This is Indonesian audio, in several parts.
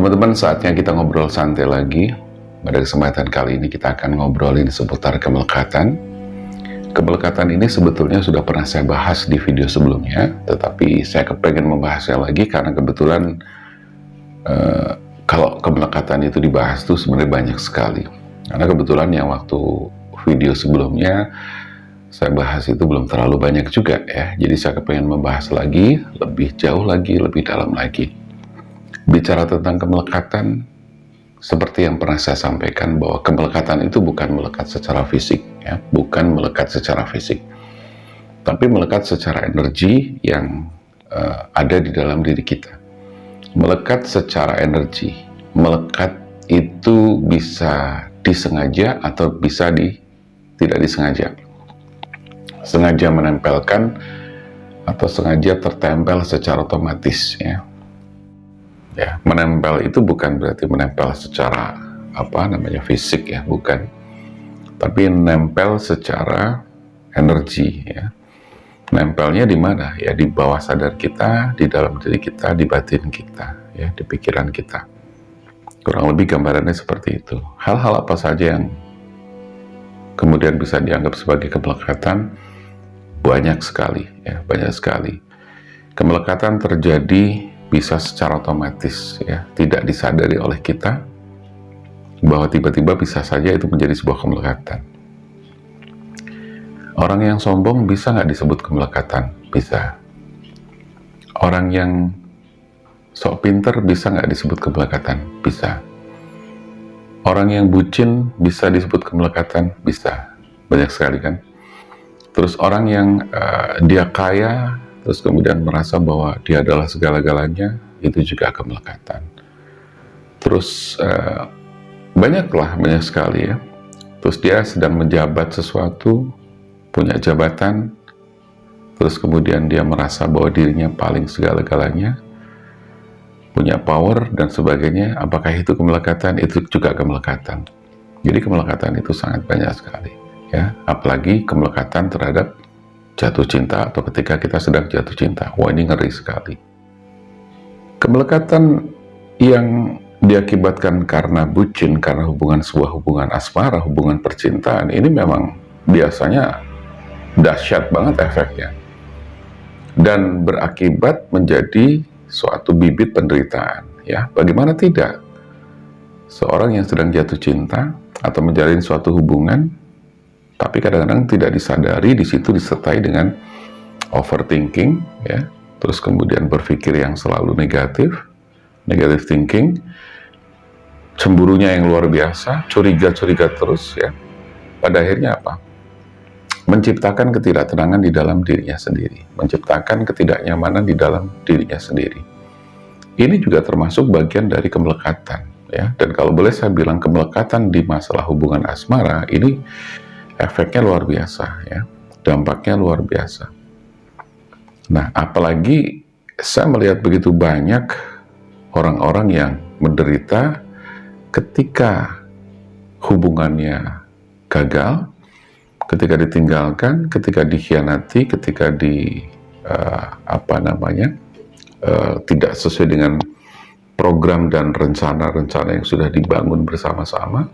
Teman-teman, saatnya kita ngobrol santai lagi. Pada kesempatan kali ini kita akan ngobrolin seputar kemelekatan. Kemelekatan ini sebetulnya sudah pernah saya bahas di video sebelumnya, tetapi saya kepengen membahasnya lagi karena kebetulan kalau kemelekatan itu dibahas tuh sebenarnya banyak sekali. Karena kebetulan yang waktu video sebelumnya saya bahas itu belum terlalu banyak juga ya. Jadi saya kepengen membahas lagi, lebih jauh lagi, lebih dalam lagi. Bicara tentang kemelekatan, seperti yang pernah saya sampaikan bahwa kemelekatan itu bukan melekat secara fisik, ya, bukan melekat secara fisik, tapi melekat secara energi yang ada di dalam diri kita. Melekat secara energi, melekat itu bisa disengaja atau bisa tidak disengaja. Sengaja menempelkan atau sengaja tertempel secara otomatis, ya. Ya, menempel itu bukan berarti menempel secara fisik, ya, bukan. Tapi nempel secara energi, ya. Nempelnya di mana? Ya, di bawah sadar kita, di dalam diri kita, di batin kita, ya, di pikiran kita. Kurang lebih gambarannya seperti itu. Hal-hal apa saja yang kemudian bisa dianggap sebagai kemelekatan? Banyak sekali, ya, banyak sekali. Kemelekatan terjadi bisa secara otomatis, ya, tidak disadari oleh kita, bahwa tiba-tiba bisa saja itu menjadi sebuah kemelekatan. Orang yang sombong bisa nggak disebut kemelekatan? Bisa. Orang yang sok pinter bisa nggak disebut kemelekatan? Bisa. Orang yang bucin bisa disebut kemelekatan? Bisa. Banyak sekali kan? Terus orang yang dia kaya, terus kemudian merasa bahwa dia adalah segala-galanya, itu juga kemelekatan. Terus banyak sekali, ya. Terus dia sedang menjabat sesuatu, punya jabatan, terus kemudian dia merasa bahwa dirinya paling segala-galanya, punya power dan sebagainya. Apakah itu kemelekatan? Itu juga kemelekatan. Jadi kemelekatan itu sangat banyak sekali, ya. Apalagi kemelekatan terhadap jatuh cinta atau ketika kita sedang jatuh cinta. Wah, ini ngeri sekali. Kemelekatan yang diakibatkan karena bucin, karena sebuah hubungan asmara, hubungan percintaan, ini memang biasanya dahsyat banget efeknya. Dan berakibat menjadi suatu bibit penderitaan, ya. Bagaimana tidak? Seorang yang sedang jatuh cinta atau menjalin suatu hubungan, tapi kadang-kadang tidak disadari, di situ disertai dengan overthinking, ya. Terus kemudian berpikir yang selalu negative thinking, cemburunya yang luar biasa, curiga-curiga terus, ya. Pada akhirnya apa? Menciptakan ketidaktenangan di dalam dirinya sendiri, menciptakan ketidaknyamanan di dalam dirinya sendiri. Ini juga termasuk bagian dari kemelekatan, ya. Dan kalau boleh saya bilang, kemelekatan di masalah hubungan asmara ini efeknya luar biasa, ya, dampaknya luar biasa. Nah, apalagi saya melihat begitu banyak orang-orang yang menderita ketika hubungannya gagal, ketika ditinggalkan, ketika dikhianati, ketika tidak sesuai dengan program dan rencana-rencana yang sudah dibangun bersama-sama,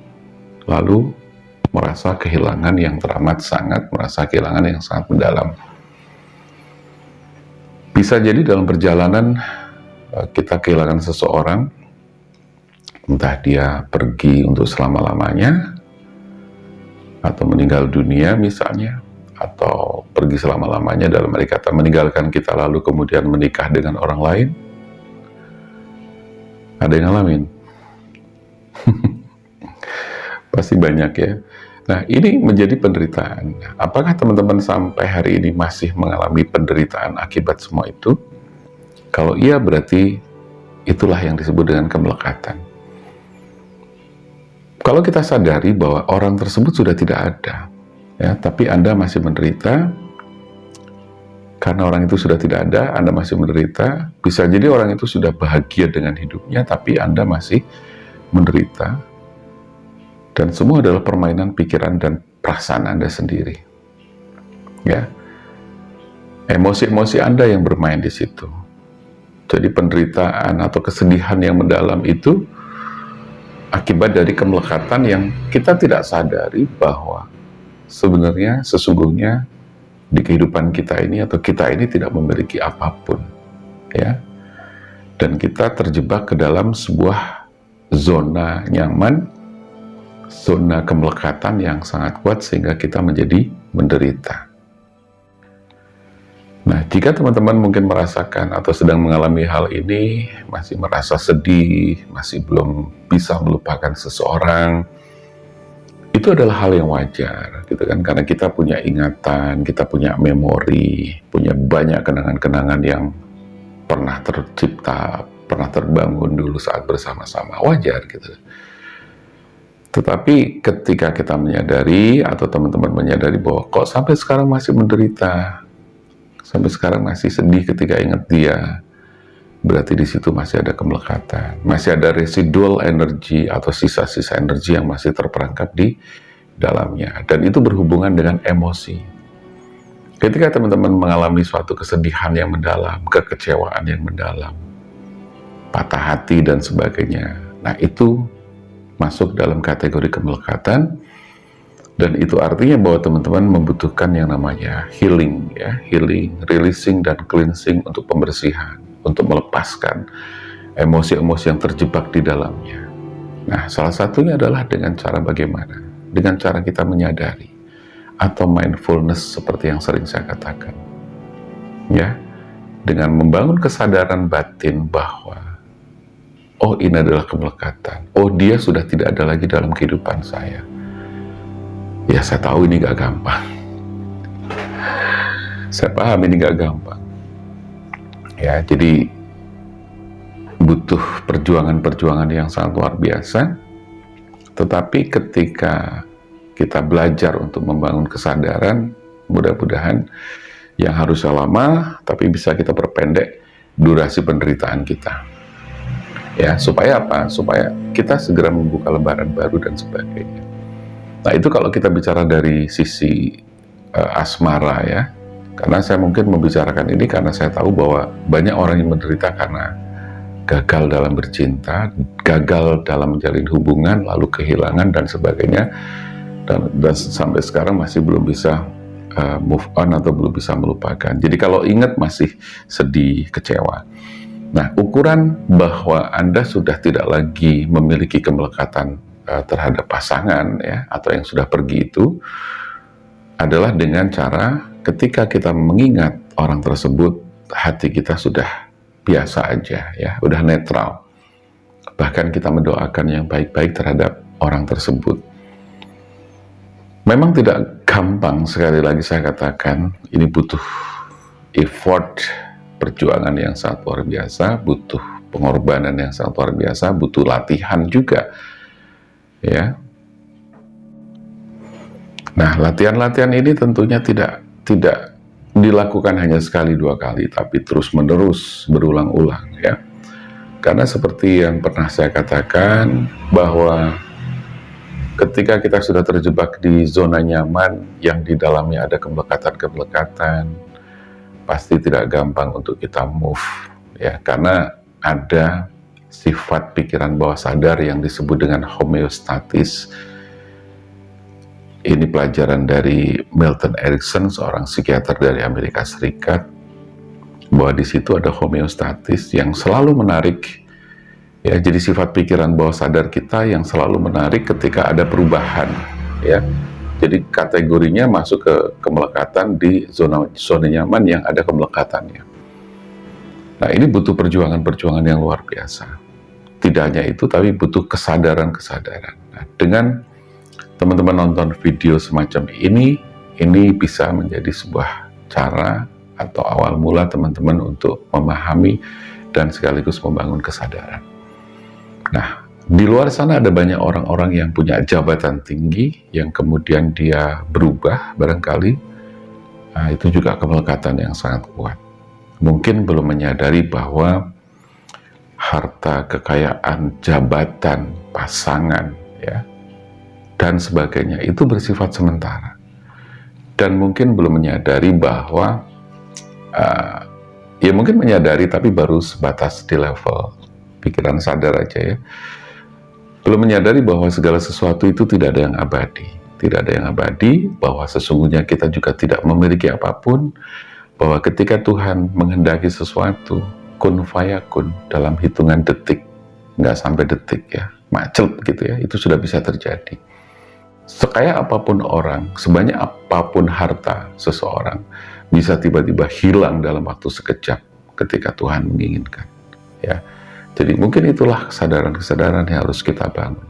lalu merasa kehilangan yang teramat sangat, merasa kehilangan yang sangat mendalam. Bisa jadi dalam perjalanan kita kehilangan seseorang, entah dia pergi untuk selama-lamanya, atau meninggal dunia misalnya, atau pergi selama-lamanya dalam arti kata meninggalkan kita lalu kemudian menikah dengan orang lain. Ada yang ngalamin? Pasti banyak, ya. Nah, ini menjadi penderitaan. Apakah teman-teman sampai hari ini masih mengalami penderitaan akibat semua itu? Kalau iya, berarti itulah yang disebut dengan kemelekatan. Kalau kita sadari bahwa orang tersebut sudah tidak ada, ya, tapi Anda masih menderita, karena orang itu sudah tidak ada, Anda masih menderita. Bisa jadi orang itu sudah bahagia dengan hidupnya, tapi Anda masih menderita. Dan semua adalah permainan pikiran dan perasaan Anda sendiri, ya. Emosi-emosi Anda yang bermain di situ. Jadi penderitaan atau kesedihan yang mendalam itu akibat dari kemelekatan yang kita tidak sadari bahwa sebenarnya sesungguhnya di kehidupan kita ini atau kita ini tidak memiliki apapun, ya. Dan kita terjebak ke dalam sebuah zona nyaman, zona kemelekatan yang sangat kuat sehingga kita menjadi menderita. Nah, jika teman-teman mungkin merasakan atau sedang mengalami hal ini, masih merasa sedih, masih belum bisa melupakan seseorang, itu adalah hal yang wajar, gitu kan? Karena kita punya ingatan, kita punya memori, punya banyak kenangan-kenangan yang pernah tercipta, pernah terbangun dulu saat bersama-sama, wajar gitu. Tetapi ketika kita menyadari atau teman-teman menyadari bahwa kok sampai sekarang masih menderita, sampai sekarang masih sedih ketika ingat dia, berarti di situ masih ada kemelekatan, masih ada residual energi atau sisa-sisa energi yang masih terperangkap di dalamnya, dan itu berhubungan dengan emosi. Ketika teman-teman mengalami suatu kesedihan yang mendalam, kekecewaan yang mendalam, patah hati dan sebagainya, nah itu masuk dalam kategori kemelekatan. Dan itu artinya bahwa teman-teman membutuhkan yang namanya healing, ya, healing, releasing dan cleansing untuk pembersihan, untuk melepaskan emosi-emosi yang terjebak di dalamnya. Nah, salah satunya adalah dengan cara bagaimana? Dengan cara kita menyadari atau mindfulness seperti yang sering saya katakan, ya, dengan membangun kesadaran batin bahwa oh, ini adalah kemelekatan, oh, dia sudah tidak ada lagi dalam kehidupan saya. Ya, saya tahu ini gak gampang. Saya paham ini gak gampang. Ya, jadi butuh perjuangan-perjuangan yang sangat luar biasa. Tetapi ketika kita belajar untuk membangun kesadaran, mudah-mudahan yang harusnya lama, tapi bisa kita perpendek durasi penderitaan kita. Ya, supaya apa? Supaya kita segera membuka lembaran baru dan sebagainya. Nah, itu kalau kita bicara dari sisi asmara, ya. Karena saya mungkin membicarakan ini karena saya tahu bahwa banyak orang yang menderita karena gagal dalam bercinta, gagal dalam menjalin hubungan, lalu kehilangan dan sebagainya, dan sampai sekarang masih belum bisa move on atau belum bisa melupakan. Jadi kalau ingat masih sedih, kecewa. Nah, ukuran bahwa Anda sudah tidak lagi memiliki kemelekatan terhadap pasangan, ya, atau yang sudah pergi itu adalah dengan cara ketika kita mengingat orang tersebut, hati kita sudah biasa aja, ya, udah netral. Bahkan kita mendoakan yang baik-baik terhadap orang tersebut. Memang tidak gampang, sekali lagi saya katakan, ini butuh effort, perjuangan yang sangat luar biasa, butuh pengorbanan yang sangat luar biasa, butuh latihan juga, ya. Nah, latihan-latihan ini tentunya tidak dilakukan hanya sekali dua kali, tapi terus-menerus, berulang-ulang, ya. Karena seperti yang pernah saya katakan, bahwa ketika kita sudah terjebak di zona nyaman yang di dalamnya ada kemelekatan-kemelekatan, pasti tidak gampang untuk kita move, ya, karena ada sifat pikiran bawah sadar yang disebut dengan homeostatis. Ini pelajaran dari Milton Erickson, seorang psikiater dari Amerika Serikat, bahwa di situ ada homeostatis yang selalu menarik, ya. Jadi sifat pikiran bawah sadar kita yang selalu menarik ketika ada perubahan, ya. Jadi kategorinya masuk ke kemelekatan di zona nyaman yang ada kemelekatannya. Nah, ini butuh perjuangan-perjuangan yang luar biasa. Tidak hanya itu, tapi butuh kesadaran-kesadaran. Nah, dengan teman-teman nonton video semacam ini bisa menjadi sebuah cara atau awal mula teman-teman untuk memahami dan sekaligus membangun kesadaran. Nah, di luar sana ada banyak orang-orang yang punya jabatan tinggi, yang kemudian dia berubah barangkali. Nah, itu juga kemelekatan yang sangat kuat. Mungkin belum menyadari bahwa harta, kekayaan, jabatan, pasangan, ya, dan sebagainya itu bersifat sementara. Dan mungkin belum menyadari bahwa ya mungkin menyadari tapi baru sebatas di level pikiran sadar aja ya. Belum menyadari bahwa segala sesuatu itu tidak ada yang abadi. Tidak ada yang abadi, bahwa sesungguhnya kita juga tidak memiliki apapun, bahwa ketika Tuhan menghendaki sesuatu, kun fayakun, dalam hitungan detik, nggak sampai detik ya, macet gitu ya, itu sudah bisa terjadi. Sekaya apapun orang, sebanyak apapun harta seseorang, bisa tiba-tiba hilang dalam waktu sekejap ketika Tuhan menginginkan. Ya, jadi mungkin itulah kesadaran-kesadaran yang harus kita bangun.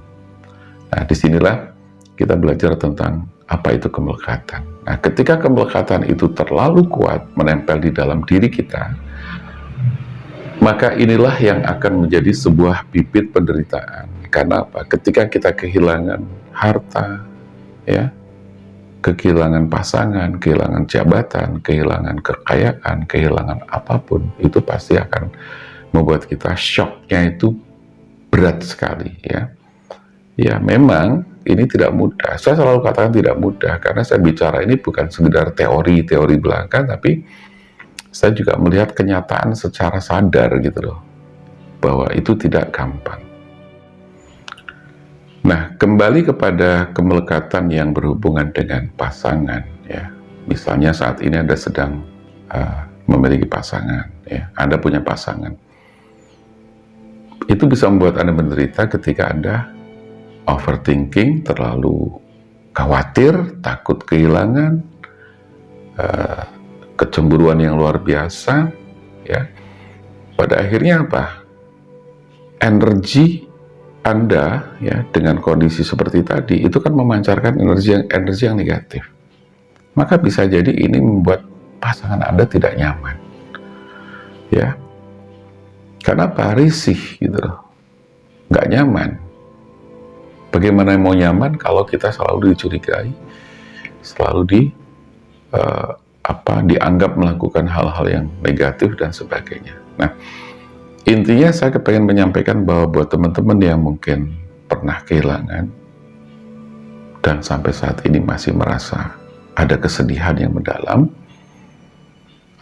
Nah, disinilah kita belajar tentang apa itu kemelekatan. Nah, ketika kemelekatan itu terlalu kuat menempel di dalam diri kita, maka inilah yang akan menjadi sebuah bibit penderitaan. Karena apa? Ketika kita kehilangan harta, ya, kehilangan pasangan, kehilangan jabatan, kehilangan kekayaan, kehilangan apapun, itu pasti akan membuat kita shocknya itu berat sekali ya. Ya memang ini tidak mudah. Saya selalu katakan tidak mudah karena saya bicara ini bukan sekedar teori-teori belaka, tapi saya juga melihat kenyataan secara sadar gitu loh, bahwa itu tidak gampang. Nah, kembali kepada kemelekatan yang berhubungan dengan pasangan ya. Misalnya saat ini Anda sedang memiliki pasangan ya, Anda punya pasangan. Itu bisa membuat Anda menderita ketika Anda overthinking, terlalu khawatir, takut kehilangan, kecemburuan yang luar biasa, ya. Pada akhirnya apa? Energi Anda, ya, dengan kondisi seperti tadi, itu kan memancarkan energi yang negatif. Maka bisa jadi ini membuat pasangan Anda tidak nyaman, ya. Kenapa? Risih gitu loh, nggak nyaman. Bagaimana mau nyaman kalau kita selalu dicurigai, selalu dianggap melakukan hal-hal yang negatif dan sebagainya. Nah, intinya saya kepengen menyampaikan bahwa buat teman-teman yang mungkin pernah kehilangan dan sampai saat ini masih merasa ada kesedihan yang mendalam,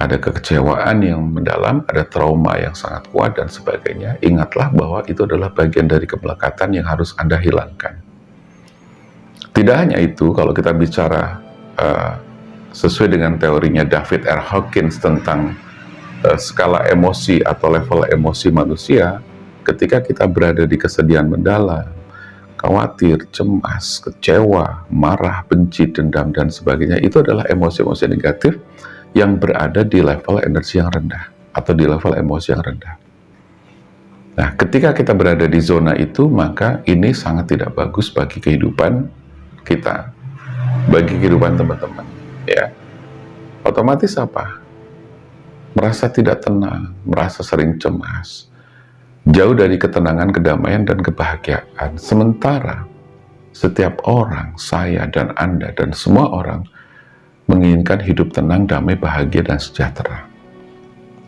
ada kekecewaan yang mendalam, ada trauma yang sangat kuat dan sebagainya, ingatlah bahwa itu adalah bagian dari kemelekatan yang harus Anda hilangkan. Tidak hanya itu, kalau kita bicara sesuai dengan teorinya David R. Hawkins tentang skala emosi atau level emosi manusia, ketika kita berada di kesedihan mendalam, khawatir, cemas, kecewa, marah, benci, dendam, dan sebagainya, itu adalah emosi-emosi negatif yang berada di level energi yang rendah atau di level emosi yang rendah. Nah, ketika kita berada di zona itu, maka ini sangat tidak bagus bagi kehidupan kita, bagi kehidupan teman-teman, ya. Otomatis apa? Merasa tidak tenang, merasa sering cemas, jauh dari ketenangan, kedamaian, dan kebahagiaan. Sementara setiap orang, saya dan Anda dan semua orang menginginkan hidup tenang, damai, bahagia, dan sejahtera.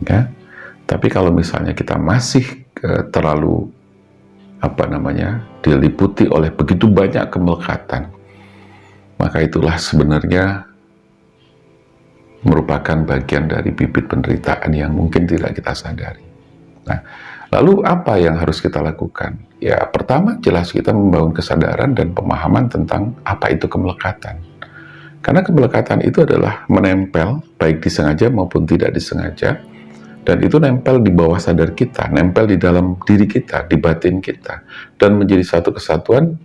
Ya? Tapi kalau misalnya kita masih terlalu diliputi oleh begitu banyak kemelekatan, maka itulah sebenarnya merupakan bagian dari bibit penderitaan yang mungkin tidak kita sadari. Nah, lalu apa yang harus kita lakukan? Ya, pertama jelas kita membangun kesadaran dan pemahaman tentang apa itu kemelekatan. Karena kemelekatan itu adalah menempel, baik disengaja maupun tidak disengaja, dan itu nempel di bawah sadar kita, nempel di dalam diri kita, di batin kita, dan menjadi satu kesatuan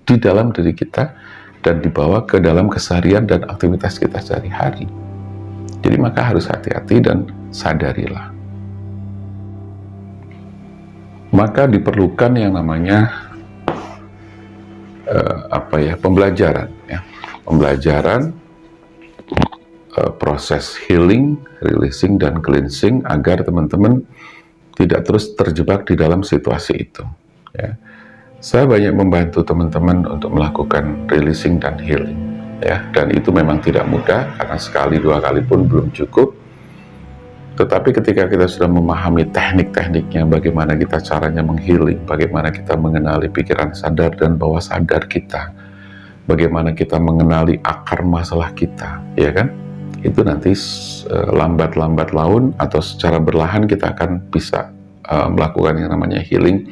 di dalam diri kita, dan dibawa ke dalam keseharian dan aktivitas kita sehari-hari. Jadi maka harus hati-hati dan sadarilah. Maka diperlukan yang namanya pembelajaran, ya. Pembelajaran, proses healing, releasing, dan cleansing agar teman-teman tidak terus terjebak di dalam situasi itu. Ya. Saya banyak membantu teman-teman untuk melakukan releasing dan healing, ya. Dan itu memang tidak mudah karena sekali dua kali pun belum cukup. Tetapi ketika kita sudah memahami teknik-tekniknya, bagaimana kita caranya menghealing, bagaimana kita mengenali pikiran sadar dan bawah sadar kita, bagaimana kita mengenali akar masalah kita, ya kan? itu nanti lambat-lambat laun atau secara berlahan kita akan bisa melakukan yang namanya healing,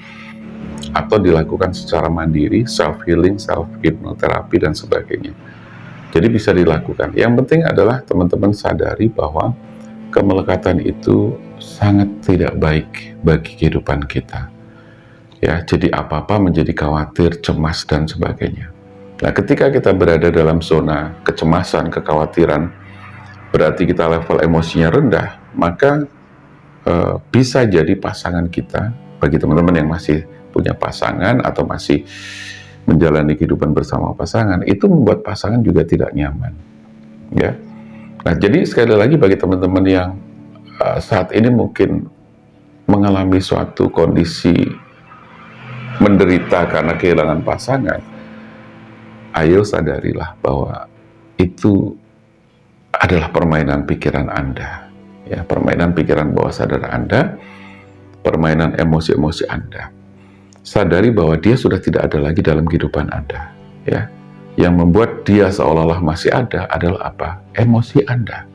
atau dilakukan secara mandiri, self healing, self hipnoterapi dan sebagainya. Jadi bisa dilakukan. Yang penting adalah teman-teman sadari bahwa kemelekatan itu sangat tidak baik bagi kehidupan kita. Ya, jadi apa-apa menjadi khawatir, cemas dan sebagainya. Nah, ketika kita berada dalam zona kecemasan, kekhawatiran, berarti kita level emosinya rendah, maka bisa jadi pasangan kita, bagi teman-teman yang masih punya pasangan atau masih menjalani kehidupan bersama pasangan, itu membuat pasangan juga tidak nyaman, ya. Nah, jadi sekali lagi bagi teman-teman yang saat ini mungkin mengalami suatu kondisi menderita karena kehilangan pasangan, ayo sadarilah bahwa itu adalah permainan pikiran Anda, ya, permainan pikiran bawah sadar Anda, permainan emosi-emosi Anda. Sadari bahwa dia sudah tidak ada lagi dalam kehidupan Anda, ya. Yang membuat dia seolah-olah masih ada adalah apa? Emosi Anda.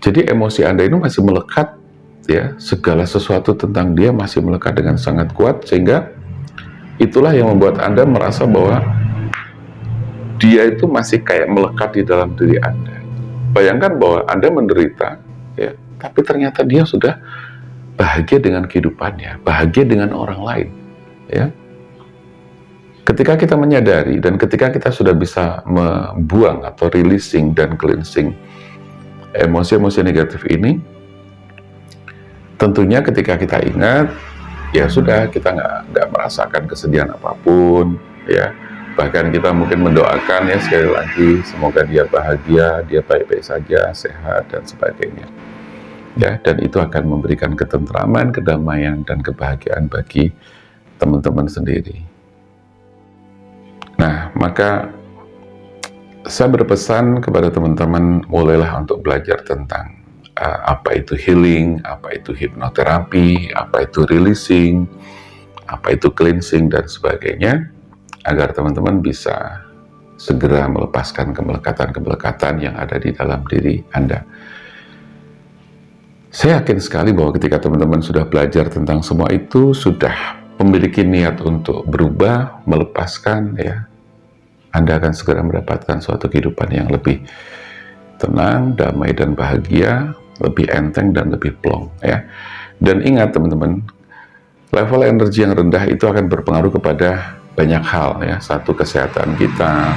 Jadi emosi Anda itu masih melekat, ya, segala sesuatu tentang dia masih melekat dengan sangat kuat, sehingga itulah yang membuat Anda merasa bahwa dia itu masih kayak melekat di dalam diri Anda. Bayangkan bahwa Anda menderita, ya, tapi ternyata dia sudah bahagia dengan kehidupannya, bahagia dengan orang lain, ya. Ketika kita menyadari dan ketika kita sudah bisa membuang atau releasing dan cleansing emosi-emosi negatif ini, tentunya ketika kita ingat, ya sudah, kita nggak merasakan kesedihan apapun, ya. Bahkan kita mungkin mendoakan, ya, sekali lagi, semoga dia bahagia, dia baik-baik saja, sehat dan sebagainya, ya. Dan itu akan memberikan ketentraman, kedamaian dan kebahagiaan bagi teman-teman sendiri. Nah, maka saya berpesan kepada teman-teman, mulailah untuk belajar tentang apa itu healing, apa itu hipnoterapi, apa itu releasing, apa itu cleansing dan sebagainya, agar teman-teman bisa segera melepaskan kemelekatan-kemelekatan yang ada di dalam diri Anda. Saya yakin sekali bahwa ketika teman-teman sudah belajar tentang semua itu, sudah memiliki niat untuk berubah, melepaskan, ya, Anda akan segera mendapatkan suatu kehidupan yang lebih tenang, damai dan bahagia, lebih enteng dan lebih plong, ya. Dan ingat teman-teman, level energi yang rendah itu akan berpengaruh kepada banyak hal, ya. Satu, kesehatan kita.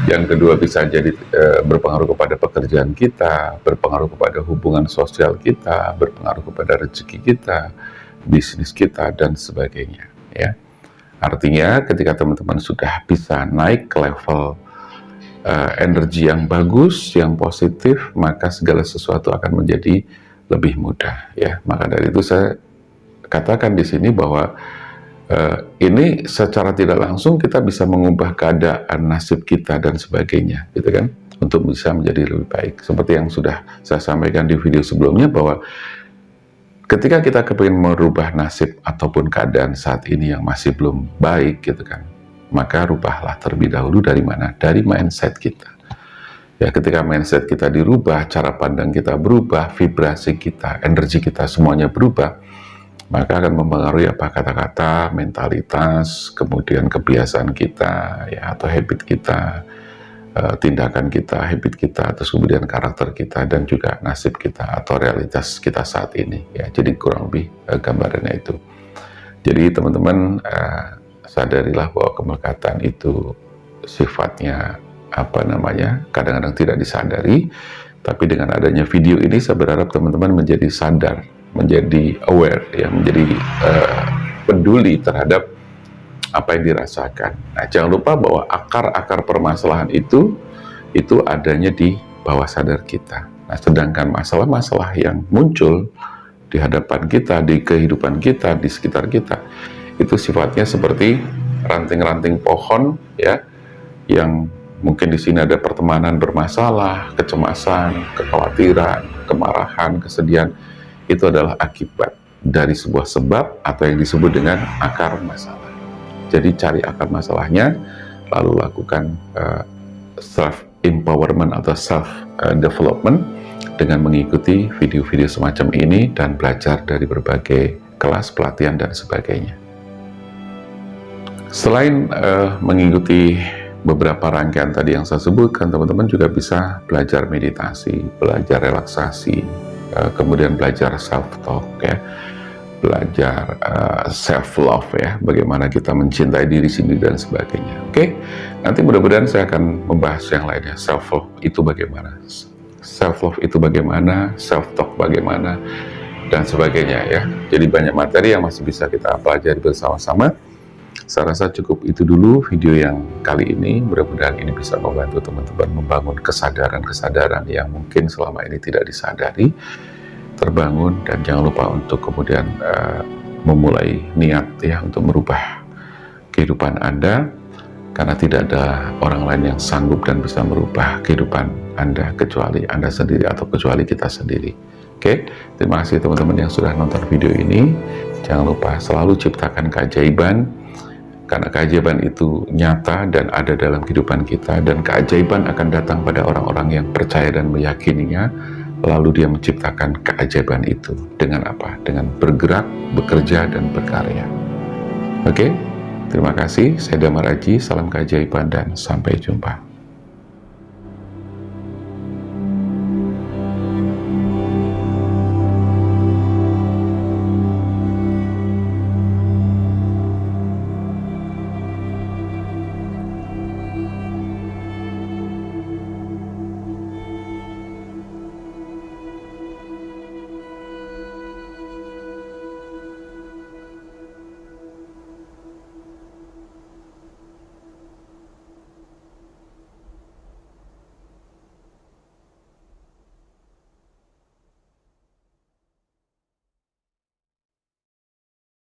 Yang kedua, bisa jadi berpengaruh kepada pekerjaan kita, berpengaruh kepada hubungan sosial kita, berpengaruh kepada rezeki kita, bisnis kita dan sebagainya, ya. Artinya ketika teman-teman sudah bisa naik ke level energi yang bagus, yang positif, maka segala sesuatu akan menjadi lebih mudah, ya. Maka dari itu saya katakan di sini bahwa ini secara tidak langsung kita bisa mengubah keadaan nasib kita dan sebagainya, gitu kan, untuk bisa menjadi lebih baik. Seperti yang sudah saya sampaikan di video sebelumnya, bahwa ketika kita kepingin merubah nasib ataupun keadaan saat ini yang masih belum baik, gitu kan, maka rubahlah terlebih dahulu dari mana? Dari mindset kita. Ya, ketika mindset kita dirubah, cara pandang kita berubah, vibrasi kita, energi kita semuanya berubah, maka akan mempengaruhi apa? Kata-kata, mentalitas, kemudian kebiasaan kita, ya, atau habit kita, tindakan kita, habit kita, terus kemudian karakter kita, dan juga nasib kita atau realitas kita saat ini, ya. Jadi kurang lebih gambarannya itu. Jadi teman-teman, sadarilah bahwa kemelekatan itu sifatnya kadang-kadang tidak disadari, tapi dengan adanya video ini saya berharap teman-teman menjadi sadar, menjadi aware, ya, menjadi peduli terhadap apa yang dirasakan. Nah, jangan lupa bahwa akar-akar permasalahan itu adanya di bawah sadar kita. Nah, sedangkan masalah-masalah yang muncul di hadapan kita, di kehidupan kita, di sekitar kita, itu sifatnya seperti ranting-ranting pohon, ya, yang mungkin di sini ada pertemanan bermasalah, kecemasan, kekhawatiran, kemarahan, kesedihan. Itu adalah akibat dari sebuah sebab atau yang disebut dengan akar masalah. Jadi cari akar masalahnya, lalu lakukan self empowerment atau self development dengan mengikuti video-video semacam ini dan belajar dari berbagai kelas pelatihan dan sebagainya. Selain mengikuti beberapa rangkaian tadi yang saya sebutkan, teman-teman juga bisa belajar meditasi, belajar relaksasi, kemudian belajar self-talk ya, belajar self-love ya, bagaimana kita mencintai diri sendiri dan sebagainya. Oke, nanti mudah-mudahan saya akan membahas yang lainnya. Self-love itu bagaimana, self-love itu bagaimana, self-talk bagaimana, dan sebagainya ya. Jadi banyak materi yang masih bisa kita pelajari bersama-sama. Saya rasa cukup itu dulu video yang kali ini. Mudah-mudahan ini bisa membantu teman-teman membangun kesadaran-kesadaran yang mungkin selama ini tidak disadari, terbangun, dan jangan lupa untuk kemudian memulai niat ya untuk merubah kehidupan Anda, karena tidak ada orang lain yang sanggup dan bisa merubah kehidupan Anda kecuali Anda sendiri atau kecuali kita sendiri. Oke, terima kasih teman-teman yang sudah nonton video ini. Jangan lupa selalu ciptakan keajaiban, karena keajaiban itu nyata dan ada dalam kehidupan kita, dan keajaiban akan datang pada orang-orang yang percaya dan meyakininya, lalu dia menciptakan keajaiban itu. Dengan apa? Dengan bergerak, bekerja, dan berkarya. Oke, terima kasih. Saya Damar Aji, salam keajaiban dan sampai jumpa.